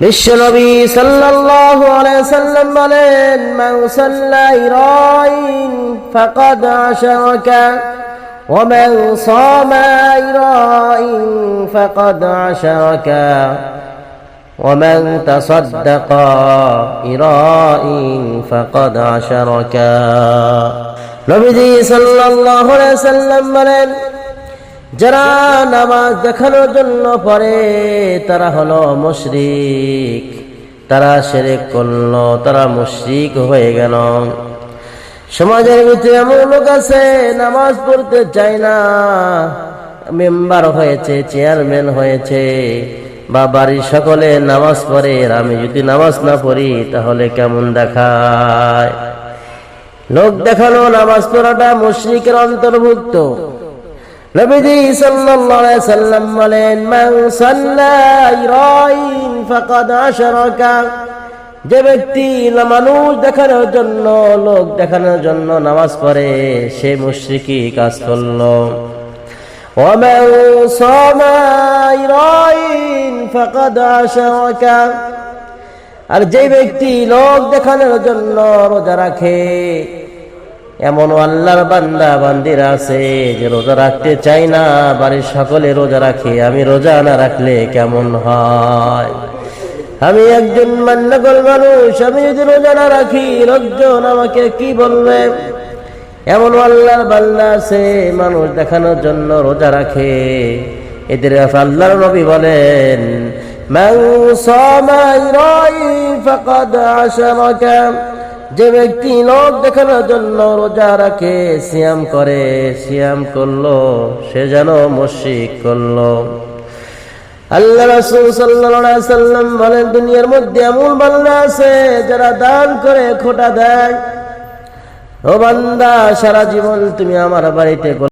বিশ্বনবী সাল্লাল্লাহু আলাইহি ওয়াসাল্লাম বলেন, মান সাল্লা ইরাইন ফাকাদ আশরাকা ওয়া মান সামা ইরাইন ফাকাদ আশরাকা ওয়া মান তাসাদ্দাকা ইরাইন ফাকাদ আশরাকা। নবীজি সাল্লাল্লাহু আলাইহি ওয়াসাল্লাম বলেন, যারা নামাজ দেখানোর জন্য পড়ে তারা হলো মুশরিক, তারা শিরক করলো, তারা মুশরিক হয়ে গেল। সমাজের ভিতরে এমন লোক আছে নামাজ পড়তে চায় না, মেম্বার হয়েছে, চেয়ারম্যান হয়েছে, বা বাড়ির সকলে নামাজ পড়ে, আর আমি যদি নামাজ না পড়ি তাহলে কেমন দেখায়। লোক দেখানো নামাজ পড়াটা মুশরিকের অন্তর্ভুক্ত। নবীজি সাল্লাল্লাহু আলাইহি ওয়াসাল্লাম বলেন, মান সাল্লা ইরাইন ফাকাদ আশরাকা, যে ব্যক্তি মানুষ দেখানোর জন্য, লোক দেখানোর জন্য নামাজ পড়ে সে মুশরিকি কাজ করলো। ওয়া মান সামা ইরাইন ফাকাদ আশরাকা, আর যে ব্যক্তি লোক দেখানোর জন্য রোজা রাখে, এমন আল্লাহর বান্দা বান্দিরা আছে যে রোজা রাখতে চাই না, বাড়ির সকলে রোজা রাখে, আমি রোজা না রাখলে কেমন হয়। আমি একজন মান্যগর মানুষ, আমি যদি রোজা না রাখি লোকজন আমাকে কি বলবে। এমন আল্লাহর বান্দা আছে মানুষ দেখানোর জন্য রোজা রাখে, এদের আল্লাহর নবী বলেন, মান সামা ইরাইন ফাকাদ আশরাকা, যে ব্যক্তি লোক দেখানোর জন্য রোজা রাখে, সিয়াম করে, সিয়াম করলো, সে যেন মুশরিক করলো। আল্লাহ রাসূল সাল্লাল্লাহু আলাইহি ওয়াসাল্লাম বলেন, দুনিয়ার মধ্যে এমন বান্দা আছে যারা দান করে খোটা দেয়। ও বান্দা, সারা জীবন তুমি আমার বাড়িতে